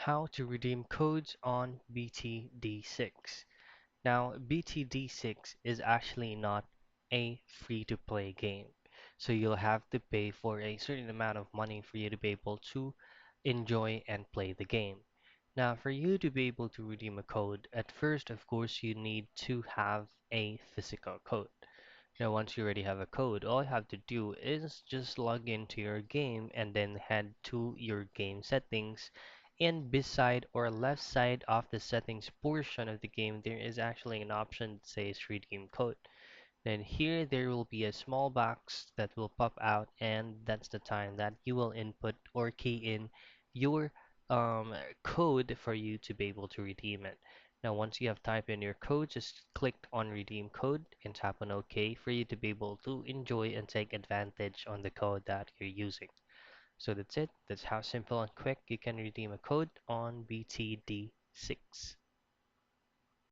How to redeem codes on BTD6. Now, BTD6 is actually not a free-to-play game, so you'll have to pay for a certain amount of money for you to be able to enjoy and play the game. Now, for you to be able to redeem a code, at first, of course, you need to have a physical code. Now, once you already have a code, all you have to do is just log into your game and then head to your game settings. And beside or left side of the settings portion of the game, there is actually an option that says redeem code. Then here there will be a small box that will pop out, and that's the time that you will input or key in your code for you to be able to redeem it. Now, once you have typed in your code, just click on redeem code and tap on OK for you to be able to enjoy and take advantage on the code that you're using. So that's it. That's how simple and quick you can redeem a code on BTD6.